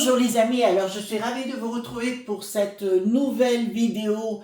Bonjour les amis, alors je suis ravie de vous retrouver pour cette nouvelle vidéo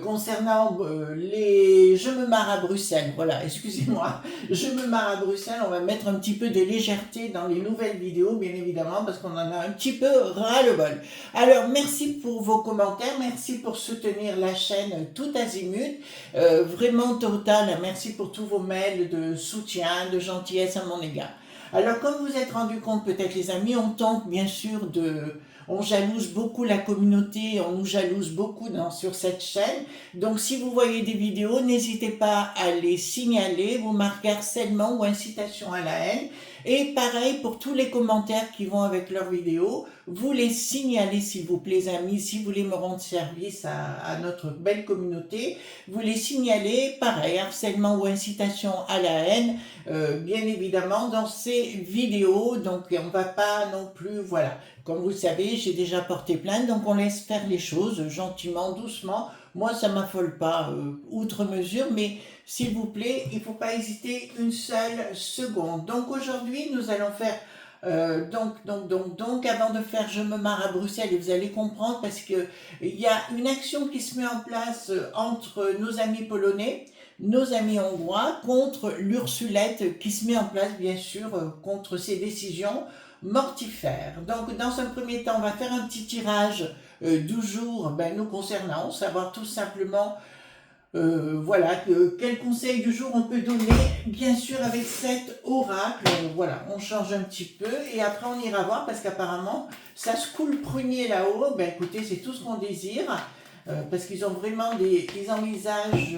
concernant les... Je me marre à Bruxelles, voilà, excusez-moi, je me marre à Bruxelles, on va mettre un petit peu de légèreté dans les nouvelles vidéos, bien évidemment, parce qu'on en a un petit peu ras-le-bol. Alors, merci pour vos commentaires, merci pour soutenir la chaîne tout azimut, vraiment total, merci pour tous vos mails de soutien, de gentillesse à mon égard. Alors, comme vous êtes rendu compte, peut-être les amis, on tente bien sûr de... On jalouse beaucoup la communauté, on nous jalouse beaucoup sur cette chaîne. Donc, si vous voyez des vidéos, n'hésitez pas à les signaler, vous marquez harcèlement ou incitation à la haine. Et pareil pour tous les commentaires qui vont avec leurs vidéos, vous les signalez s'il vous plaît, amis, si vous voulez me rendre service à notre belle communauté, vous les signalez, pareil, harcèlement ou incitation à la haine, bien évidemment, dans ces vidéos, donc on va pas non plus, voilà, comme vous le savez, j'ai déjà porté plainte, donc on laisse faire les choses gentiment, doucement. Moi, ça m'affole pas outre mesure, mais s'il vous plaît, il ne faut pas hésiter une seule seconde. Donc aujourd'hui, nous allons faire donc, avant de faire Je me marre à Bruxelles, et vous allez comprendre parce que il y a une action qui se met en place entre nos amis polonais, nos amis hongrois, contre l'Ursulette qui se met en place, bien sûr, contre ces décisions mortifères. Donc, dans un premier temps, on va faire un petit tirage du jour nous concernant, savoir tout simplement voilà, quel conseil du jour on peut donner, bien sûr avec cet oracle, voilà, on change un petit peu et après on ira voir parce qu'apparemment ça se coule prunier là-haut, ben écoutez c'est tout ce qu'on désire, parce qu'ils ont vraiment ils envisagent,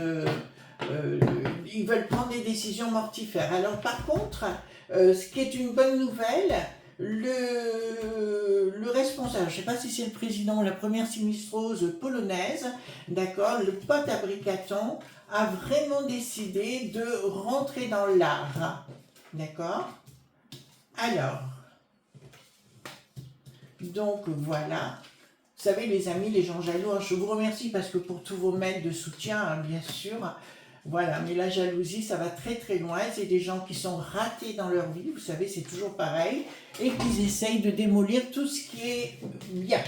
ils veulent prendre des décisions mortifères. Alors par contre, ce qui est une bonne nouvelle, le responsable, je ne sais pas si c'est le président ou la première sinistrose polonaise, d'accord, le pote à Bricaton a vraiment décidé de rentrer dans l'art, d'accord. Alors, donc voilà, vous savez les amis, les gens jaloux, je vous remercie parce que pour tous vos mails de soutien, bien sûr. Voilà, mais la jalousie, ça va très très loin. C'est des gens qui sont ratés dans leur vie, vous savez, c'est toujours pareil, et qui essayent de démolir tout ce qui est bien.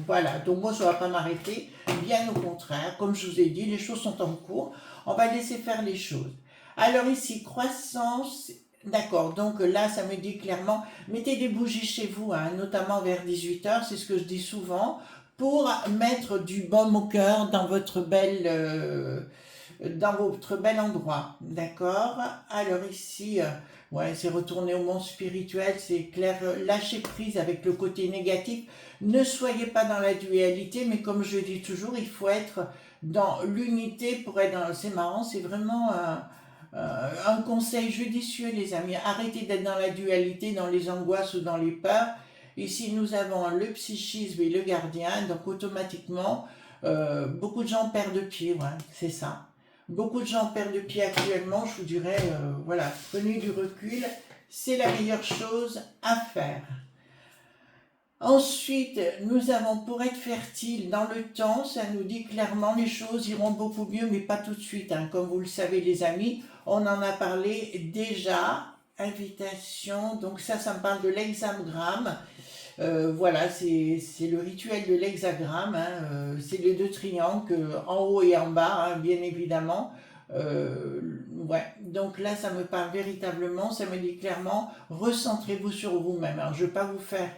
Voilà, donc moi, ça ne va pas m'arrêter, bien au contraire. Comme je vous ai dit, les choses sont en cours. On va laisser faire les choses. Alors ici, croissance, d'accord, donc là, ça me dit clairement, mettez des bougies chez vous, hein, notamment vers 18h, c'est ce que je dis souvent, pour mettre du baume au cœur dans votre belle... dans votre bel endroit, d'accord. Alors ici, ouais, c'est retourner au monde spirituel, c'est clair, lâcher prise avec le côté négatif, ne soyez pas dans la dualité, mais comme je dis toujours, il faut être dans l'unité pour être dans... C'est marrant, c'est vraiment un conseil judicieux les amis, arrêtez d'être dans la dualité, dans les angoisses ou dans les peurs. Ici nous avons le psychisme et le gardien, donc automatiquement, beaucoup de gens perdent pied, ouais, c'est ça. Beaucoup de gens perdent pied actuellement, je vous dirais, voilà, prenez du recul, c'est la meilleure chose à faire. Ensuite, nous avons pour être fertile dans le temps, ça nous dit clairement les choses iront beaucoup mieux, mais pas tout de suite, hein. Comme vous le savez les amis, on en a parlé déjà, invitation, donc ça me parle de l'hexagramme. Voilà, c'est le rituel de l'hexagramme, hein, c'est les deux triangles en haut et en bas, hein, bien évidemment. Ouais, donc là, ça me parle véritablement, ça me dit clairement, recentrez-vous sur vous-même. Alors, je ne vais pas vous faire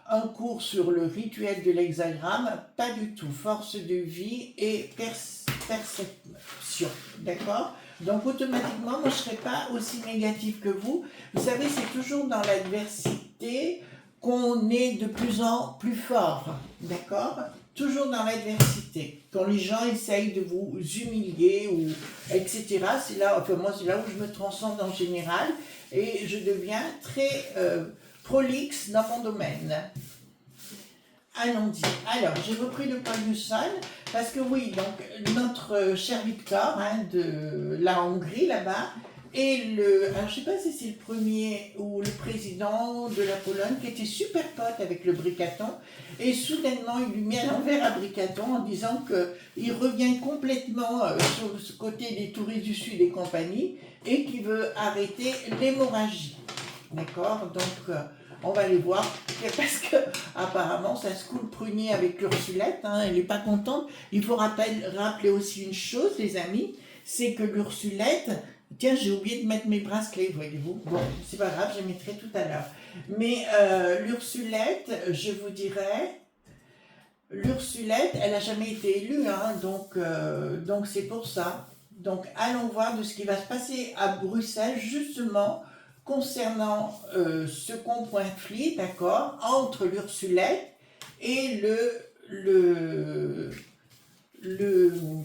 un cours sur le rituel de l'hexagramme, pas du tout, force de vie et perception, d'accord. Donc automatiquement, moi je ne serai pas aussi négatif que vous. Vous savez, c'est toujours dans l'adversité qu'on est de plus en plus fort, d'accord. Toujours dans l'adversité, quand les gens essayent de vous humilier, ou etc., c'est là, enfin moi c'est là où je me transcende en général, et je deviens très prolixe dans mon domaine. Allons-y. Alors, j'ai repris le point du sol, parce que oui, donc notre cher Victor, hein, de la Hongrie, là-bas, et alors je sais pas si c'est le premier ou le président de la Pologne qui était super pote avec le Bricaton, et soudainement il lui met à l'envers à Bricaton en disant qu'il revient complètement sur ce côté des touristes du Sud et compagnie, et qu'il veut arrêter l'hémorragie. D'accord. Donc On va aller voir, parce que apparemment ça se coule prunier avec l'Ursulette, hein, elle n'est pas contente. Il faut rappeler aussi une chose, les amis, c'est que l'Ursulette, tiens, j'ai oublié de mettre mes bracelets, voyez-vous. Bon, c'est pas grave, je les mettrai tout à l'heure. Mais l'Ursulette, je vous dirais, l'Ursulette, elle n'a jamais été élue, hein, donc c'est pour ça. Donc allons voir de ce qui va se passer à Bruxelles, justement, concernant ce conflit, d'accord, entre l'Ursulette et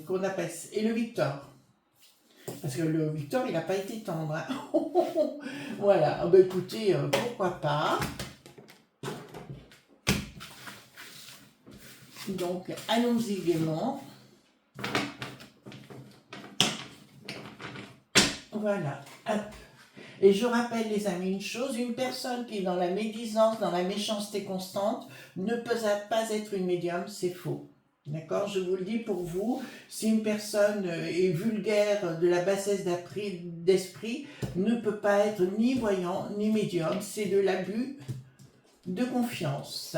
qu'on appelle, et le Victor. Parce que le Victor, il n'a pas été tendre. Hein. Voilà, ben écoutez, pourquoi pas. Donc, allons-y gaiement. Voilà, hop. Et je rappelle les amis une chose, une personne qui est dans la médisance, dans la méchanceté constante, ne peut pas être une médium, c'est faux. D'accord? Je vous le dis pour vous, si une personne est vulgaire, de la bassesse d'esprit, ne peut pas être ni voyant, ni médium, c'est de l'abus de confiance.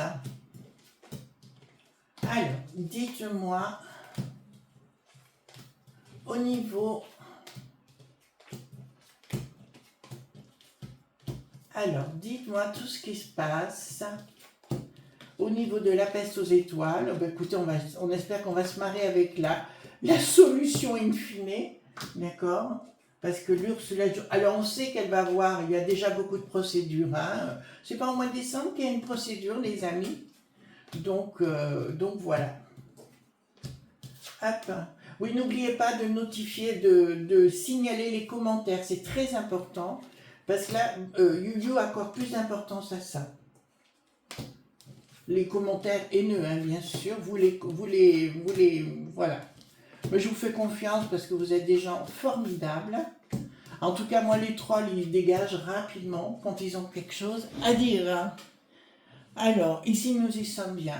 Alors, dites-moi, au niveau... Alors, dites-moi tout ce qui se passe au niveau de la peste aux étoiles. Ben, écoutez, on espère qu'on va se marrer avec la solution in fine, d'accord? Parce que l'Ursulette... Alors, on sait qu'elle va avoir... Il y a déjà beaucoup de procédures. Hein. C'est pas au mois de décembre qu'il y a une procédure, les amis. Donc voilà. Hop. Oui, n'oubliez pas de notifier, de signaler les commentaires. C'est très important. Parce que là, Yu-Yu accorde plus d'importance à ça. Les commentaires haineux, hein, bien sûr, vous les, voilà. Mais je vous fais confiance parce que vous êtes des gens formidables. En tout cas, moi, les trolls, ils dégagent rapidement quand ils ont quelque chose à dire. Hein. Alors, ici, nous y sommes bien.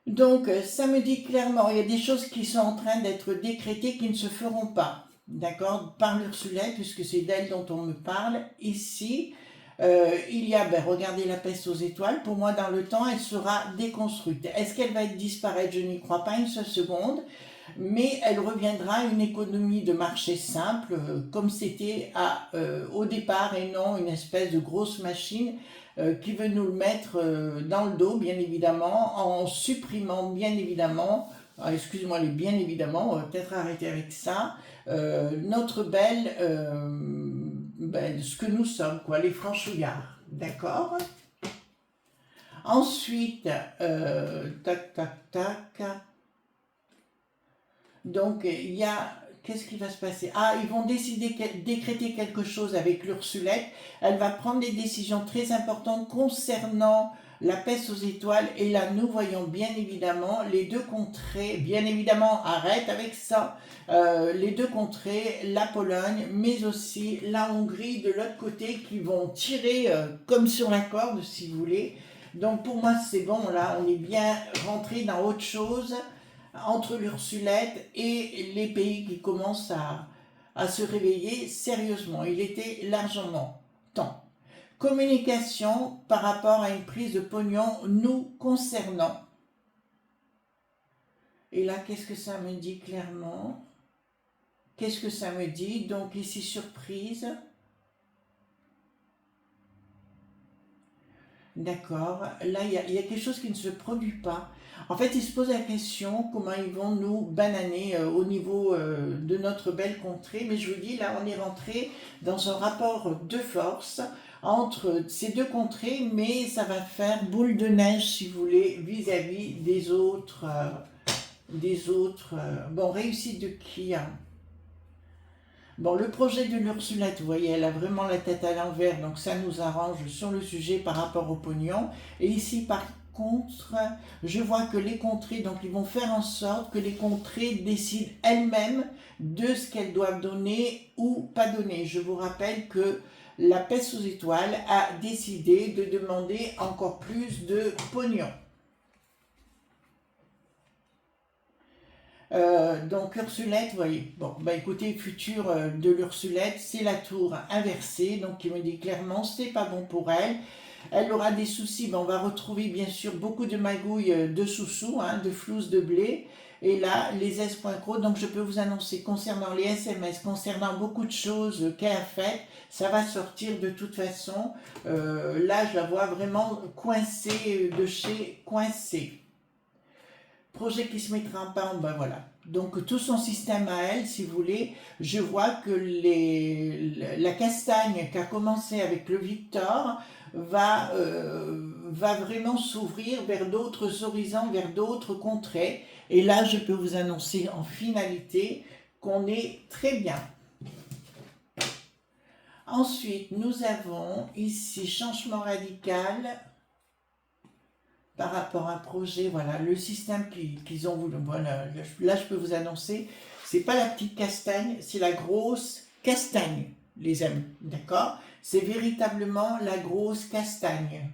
Donc, ça me dit clairement, il y a des choses qui sont en train d'être décrétées qui ne se feront pas. D'accord, par l'Ursulette, puisque c'est d'elle dont on me parle. Ici, il y a, regardez la peste aux étoiles. Pour moi, dans le temps, elle sera déconstruite. Est-ce qu'elle va disparaître? Je n'y crois pas une seule seconde. Mais elle reviendra à une économie de marché simple, comme c'était au départ, et non une espèce de grosse machine qui veut nous le mettre dans le dos, bien évidemment, en supprimant, bien évidemment, excusez-moi, les bien évidemment, on va peut-être arrêter avec ça, notre belle, ce que nous sommes, quoi, les franchouillards, d'accord? Ensuite, tac, tac, tac, donc il y a, qu'est-ce qui va se passer? Ah, ils vont décréter quelque chose avec l'Ursulette, elle va prendre des décisions très importantes concernant la peste aux étoiles, et là nous voyons bien évidemment les deux contrées, bien évidemment arrête avec ça, les deux contrées, la Pologne mais aussi la Hongrie de l'autre côté qui vont tirer comme sur la corde si vous voulez. Donc pour moi c'est bon, là on est bien rentré dans autre chose entre l'Ursulette et les pays qui commencent à se réveiller sérieusement. Il était largement temps. Communication par rapport à une prise de pognon nous concernant. Et là, qu'est-ce que ça me dit clairement? Qu'est-ce que ça me dit? Donc ici, surprise. D'accord. Là, il y a quelque chose qui ne se produit pas. En fait, ils se posent la question comment ils vont nous bananer au niveau de notre belle contrée. Mais je vous dis, là, on est rentré dans un rapport de force entre ces deux contrées, mais ça va faire boule de neige, si vous voulez, vis-à-vis des autres. Bon, réussite de qui, hein? Bon, le projet de l'Ursulette, vous voyez, elle a vraiment la tête à l'envers, donc ça nous arrange sur le sujet par rapport au pognon. Et ici, par contre, je vois que les contrées, donc ils vont faire en sorte que les contrées décident elles-mêmes de ce qu'elles doivent donner ou pas donner. Je vous rappelle que la peste aux étoiles a décidé de demander encore plus de pognon. Donc Ursulette, vous voyez, bon, écoutez, futur de l'Ursulette, c'est la tour inversée, donc il me dit clairement, c'est pas bon pour elle. Elle aura des soucis, ben, on va retrouver bien sûr beaucoup de magouilles de sous-sous, hein, de flouses de blé. Et là, les S.Cro, donc je peux vous annoncer concernant les SMS, concernant beaucoup de choses qu'elle a faites, ça va sortir de toute façon. Là, je la vois vraiment coincée de chez coincée. Projet qui se mettra en panne, ben voilà. Donc tout son système à elle, si vous voulez, je vois que la castagne qui a commencé avec le Victor va vraiment s'ouvrir vers d'autres horizons, vers d'autres contrées. Et là, je peux vous annoncer en finalité qu'on est très bien. Ensuite, nous avons ici changement radical par rapport à un projet, voilà, le système qu'ils ont voulu, voilà, là je peux vous annoncer, c'est pas la petite castagne, c'est la grosse castagne, les amis, d'accord? C'est véritablement la grosse castagne.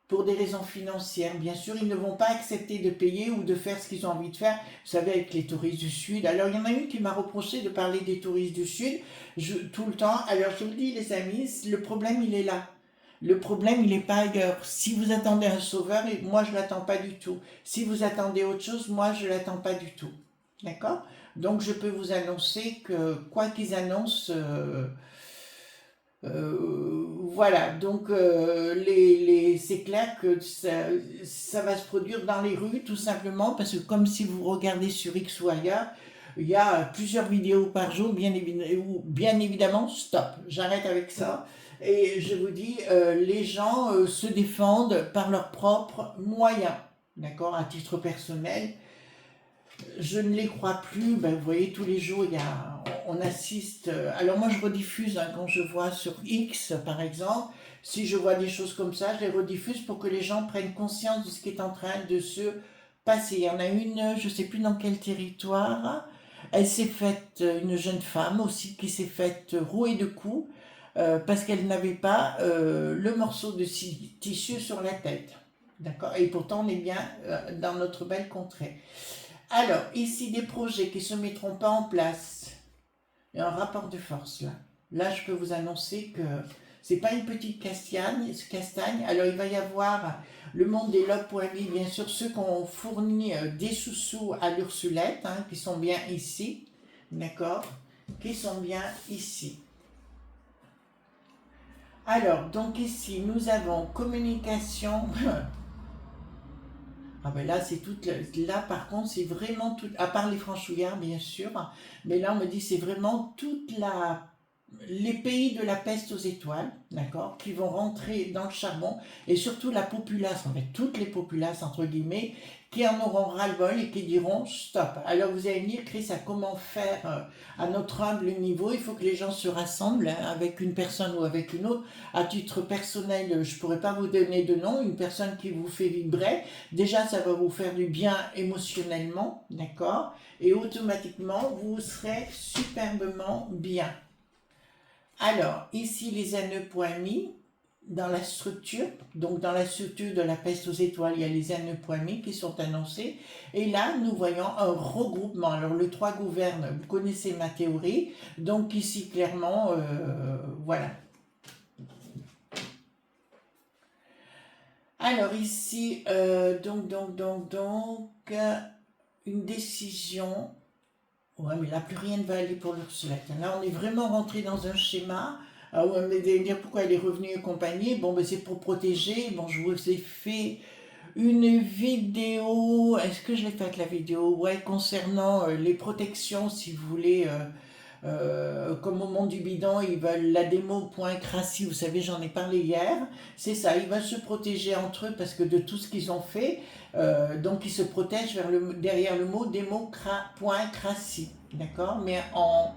Pour des raisons financières, bien sûr, ils ne vont pas accepter de payer ou de faire ce qu'ils ont envie de faire, vous savez, avec les touristes du Sud. Alors, il y en a une qui m'a reproché de parler des touristes du Sud tout le temps. Alors, je vous le dis, les amis, le problème, il est là. Le problème, il n'est pas ailleurs. Si vous attendez un sauveur, et moi, je ne l'attends pas du tout. Si vous attendez autre chose, moi, je ne l'attends pas du tout. D'accord? Donc, je peux vous annoncer que, quoi qu'ils annoncent, voilà, donc c'est clair que ça va se produire dans les rues, tout simplement, parce que comme si vous regardez sur X ou ailleurs, il y a plusieurs vidéos par jour, bien évidemment, stop, j'arrête avec ça. Et je vous dis, les gens se défendent par leurs propres moyens, d'accord, à titre personnel. Je ne les crois plus, ben, vous voyez, tous les jours, on assiste. Alors moi, je rediffuse hein, quand je vois sur X, par exemple, si je vois des choses comme ça, je les rediffuse pour que les gens prennent conscience de ce qui est en train de se passer. Il y en a une, je ne sais plus dans quel territoire, elle s'est faite, une jeune femme aussi, qui s'est faite rouer de coups parce qu'elle n'avait pas le morceau de tissu sur la tête. D'accord? Et pourtant, on est bien dans notre belle contrée. Alors, ici, des projets qui ne se mettront pas en place. Il y a un rapport de force là. Là, je peux vous annoncer que c'est pas une petite castagne. Alors, il va y avoir le monde des lobes.me, bien sûr, ceux qui ont fourni des sous-sous à l'Ursulette, hein, qui sont bien ici. D'accord? Qui sont bien ici. Alors, donc ici, nous avons communication. Ah ben là, c'est toute. Là, par contre, c'est vraiment tout. À part les franchouillards, bien sûr. Mais là, on me dit c'est vraiment toute la. Les pays de la peste aux étoiles, d'accord, qui vont rentrer dans le charbon, et surtout la populace, en fait, toutes les populaces, entre guillemets, qui en auront ras-le-bol et qui diront stop. Alors vous allez me dire, Chris, à comment faire à notre humble niveau? Il faut que les gens se rassemblent hein, avec une personne ou avec une autre. À titre personnel, je ne pourrais pas vous donner de nom, une personne qui vous fait vibrer. Déjà, ça va vous faire du bien émotionnellement, d'accord? Et automatiquement, vous serez superbement bien. Alors, ici, les NE.me, dans la structure, donc dans la structure de la peste aux étoiles, il y a les NE.me qui sont annoncés. Et là, nous voyons un regroupement. Alors, le 3 gouverne, vous connaissez ma théorie. Donc, ici, clairement, voilà. Alors, ici, une décision. Ouais, mais là, plus rien ne va aller pour l'Ursulette. Là, on est vraiment rentré dans un schéma. Ah ouais, mais vous allez me dire pourquoi elle est revenue et compagnie. Bon, ben, c'est pour protéger. Bon, je vous ai fait une vidéo. Est-ce que je l'ai faite la vidéo? Ouais, concernant les protections, si vous voulez. Comme au monde du bidon, ils veulent la démo.crassi, vous savez, j'en ai parlé hier, c'est ça, ils veulent se protéger entre eux parce que de tout ce qu'ils ont fait, donc ils se protègent derrière le mot démo.crassi, d'accord? Mais en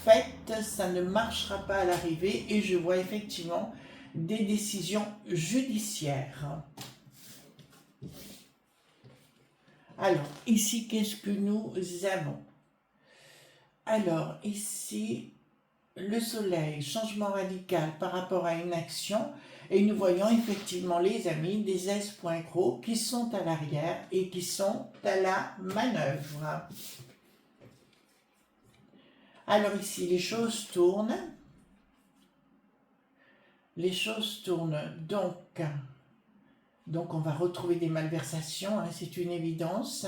fait, ça ne marchera pas à l'arrivée et je vois effectivement des décisions judiciaires. Alors, ici, qu'est-ce que nous avons? Alors, ici, le soleil, changement radical par rapport à une action, et nous voyons effectivement, les amis, des S.Cro qui sont à l'arrière et qui sont à la manœuvre. Alors ici, les choses tournent. les choses tournent. Donc on va retrouver des malversations, hein, c'est une évidence,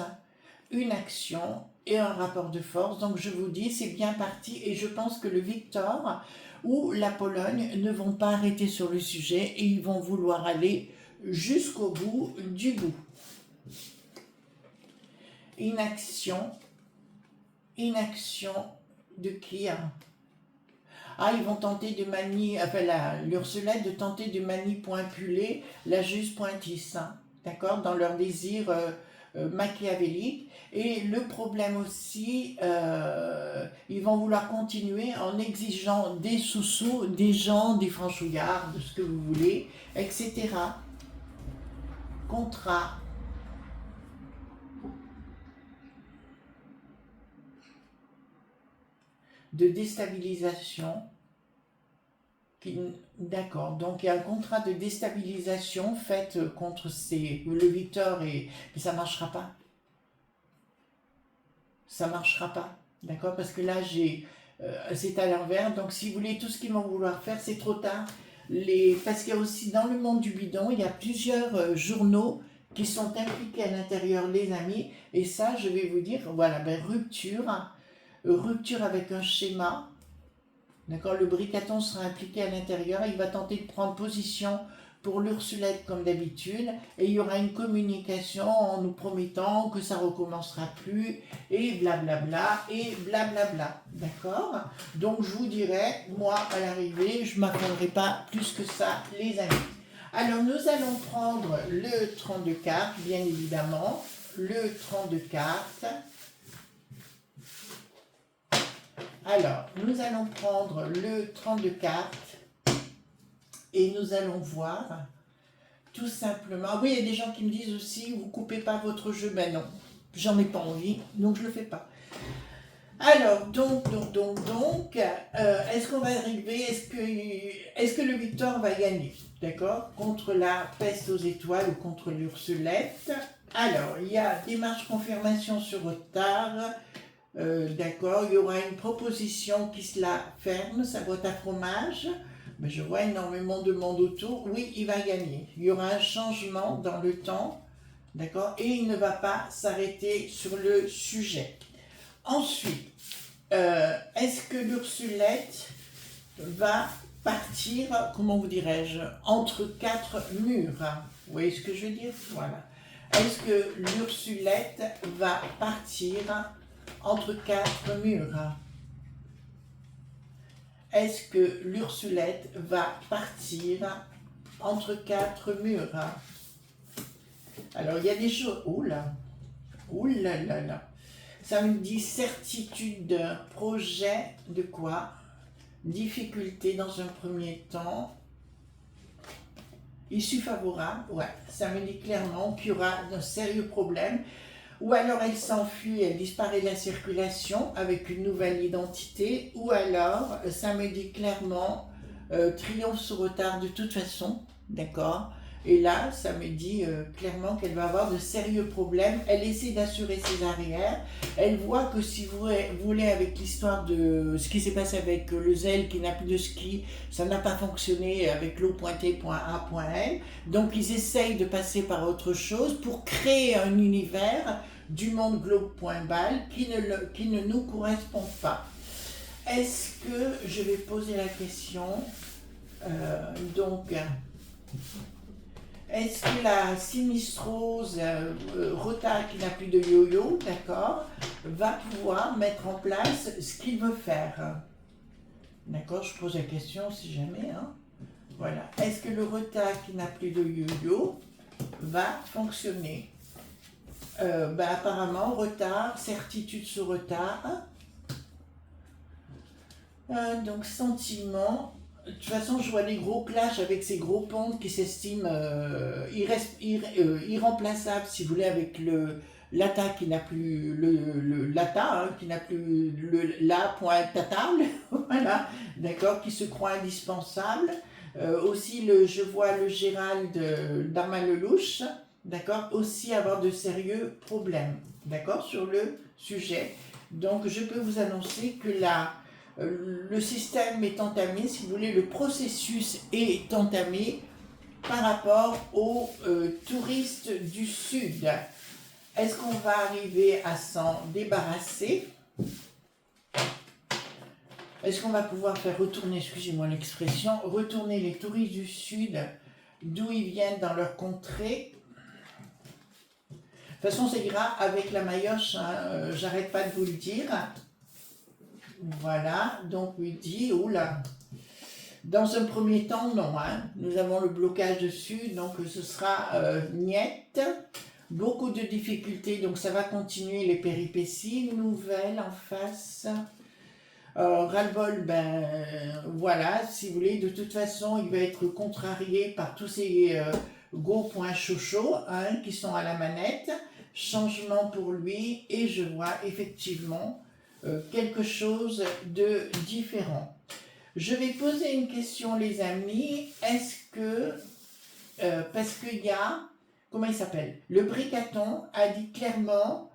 une action et un rapport de force. Donc je vous dis, c'est bien parti et je pense que le Victor ou la Pologne ne vont pas arrêter sur le sujet et ils vont vouloir aller jusqu'au bout du bout. Inaction de qui, hein? Ah, ils vont tenter de manier, enfin l'Ursulette de tenter de manipuler la juge Pointis, hein, d'accord, dans leur désir machiavélique. Et le problème aussi, ils vont vouloir continuer en exigeant des sous-sous, des gens, des franchouillards, de ce que vous voulez, etc. Contrat. De déstabilisation. D'accord, donc il y a un contrat de déstabilisation fait contre le Victor et ça ne marchera pas. Ça ne marchera pas, d'accord, parce que là c'est à l'envers, donc si vous voulez tout ce qu'ils vont vouloir faire, c'est trop tard. Parce qu'il y a aussi dans le monde du bidon, il y a plusieurs journaux qui sont impliqués à l'intérieur, les amis, et ça je vais vous dire, voilà, rupture avec un schéma. D'accord, le bricaton sera impliqué à l'intérieur, il va tenter de prendre position pour l'Ursulette comme d'habitude, et il y aura une communication en nous promettant que ça recommencera plus, et blablabla, et blablabla, d'accord? Donc je vous dirais, moi à l'arrivée, je ne m'attendrai pas plus que ça, les amis. Alors nous allons prendre le 32 cartes, bien évidemment, le 32 cartes. Alors, nous allons prendre le 32 cartes et nous allons voir tout simplement. Ah oui, il y a des gens qui me disent aussi, vous ne coupez pas votre jeu. Ben non, j'en ai pas envie, donc je ne le fais pas. Alors, est-ce qu'on va arriver, est-ce que le Victor va gagner, d'accord, contre la peste aux étoiles ou contre l'Ursulette? Alors, il y a démarche confirmation sur retard. D'accord, il y aura une proposition qui se la ferme, sa boîte à fromage. Mais je vois énormément de monde autour. Oui, il va gagner. Il y aura un changement dans le temps. D'accord, et il ne va pas s'arrêter sur le sujet. Ensuite, est-ce que l'Ursulette va partir, comment vous dirais-je, entre quatre murs? Vous voyez ce que je veux dire? Voilà. Est-ce que l'Ursulette va partir entre quatre murs? Est-ce que l'Ursulette va partir entre quatre murs? Alors, il y a des choses... Oula, oula. Ça me dit certitude, projet de quoi? Difficulté dans un premier temps. Issue favorable, ouais. Ça me dit clairement qu'il y aura un sérieux problème. Ou alors elle s'enfuit, elle disparaît de la circulation avec une nouvelle identité, ou alors ça me dit clairement triomphe sous retard de toute façon, d'accord? Et là, ça me dit clairement qu'elle va avoir de sérieux problèmes. Elle essaie d'assurer ses arrières. Elle voit que si vous voulez, avec l'histoire de ce qui s'est passé avec le Zèle qui n'a plus de ski, ça n'a pas fonctionné avec l'eau pointée, point A, point L. Donc ils essayent de passer par autre chose pour créer un univers du monde globe.bal qui ne nous correspond pas. Est-ce que je vais poser la question est-ce que la sinistrose Rota qui n'a plus de yo-yo, d'accord, va pouvoir mettre en place ce qu'il veut faire? D'accord, je pose la question si jamais, hein. Voilà. Est-ce que le Rota qui n'a plus de yo-yo va fonctionner? Apparemment, retard, certitude sur retard. Donc, sentiment. De toute façon, je vois des gros clashs avec ces gros pontes qui s'estiment irremplaçables, si vous voulez, avec l'ATA qui n'a plus l'ATA, hein, qui n'a plus la pointe à table, voilà, d'accord, qui se croit indispensable. Aussi, je vois le Gérald d'Arma-Lelouch, d'accord, aussi avoir de sérieux problèmes, d'accord, sur le sujet. Donc, je peux vous annoncer que le système est entamé, si vous voulez, le processus est entamé par rapport aux touristes du Sud. Est-ce qu'on va arriver à s'en débarrasser? Est-ce qu'on va pouvoir faire retourner, excusez-moi l'expression, retourner les touristes du Sud d'où ils viennent dans leur contrée? De toute façon, c'est grave avec la Mayotte, hein, j'arrête pas de vous le dire. Voilà, donc lui dit, oula, dans un premier temps, non, hein, nous avons le blocage dessus, donc ce sera niette. Beaucoup de difficultés, donc ça va continuer les péripéties. Nouvelle en face. Ras-le-bol, ben voilà, si vous voulez, de toute façon, il va être contrarié par tous ces gros points chauds hein, qui sont à la manette. Changement pour lui, et je vois effectivement quelque chose de différent. Je vais poser une question, les amis. Est-ce que, parce qu'il y a, comment il s'appelle? Le Bricaton a dit clairement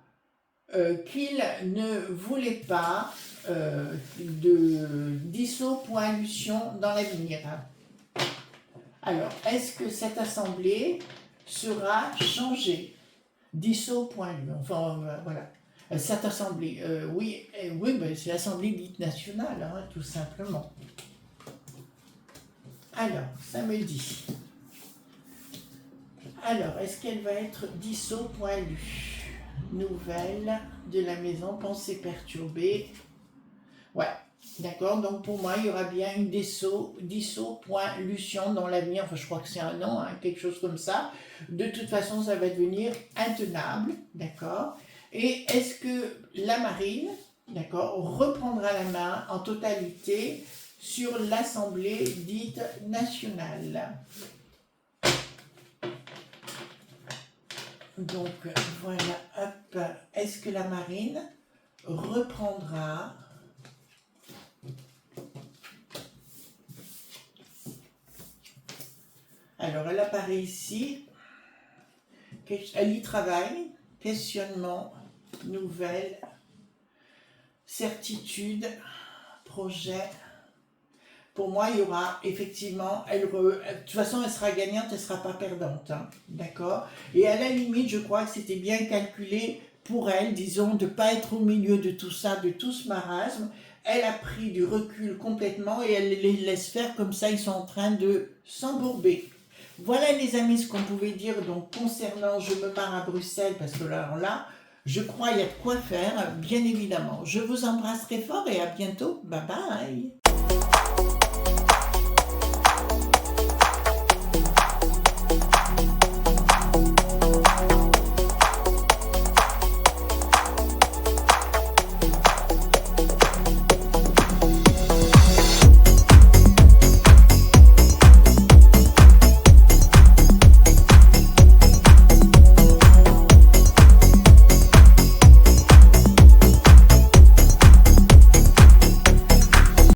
qu'il ne voulait pas de dissolution dans l'avenir. Alors, est-ce que cette assemblée sera changée? Dissolution, enfin voilà. Cette assemblée, oui, ben, c'est l'assemblée dite nationale, hein, tout simplement. Alors, ça me dit. Alors, est-ce qu'elle va être dissolution? Nouvelle de la maison, pensée perturbée. Ouais, d'accord, donc pour moi, il y aura bien une dissolution dans l'avenir, enfin je crois que c'est un nom, hein, quelque chose comme ça. De toute façon, ça va devenir intenable, d'accord. Et est-ce que la marine, d'accord, reprendra la main en totalité sur l'Assemblée dite nationale? Donc voilà, hop, est-ce que la marine reprendra? Alors elle apparaît ici, elle y travaille, questionnement, nouvelle, certitude, projet. Pour moi, il y aura effectivement, de toute façon, elle sera gagnante, elle ne sera pas perdante, hein, d'accord? Et à la limite, je crois que c'était bien calculé pour elle, disons, de ne pas être au milieu de tout ça, de tout ce marasme. Elle a pris du recul complètement et elle les laisse faire comme ça, ils sont en train de s'embourber. Voilà les amis ce qu'on pouvait dire donc concernant Je me pars à Bruxelles, parce que là, je crois qu'il y a de quoi faire, bien évidemment. Je vous embrasse très fort et à bientôt, bye bye.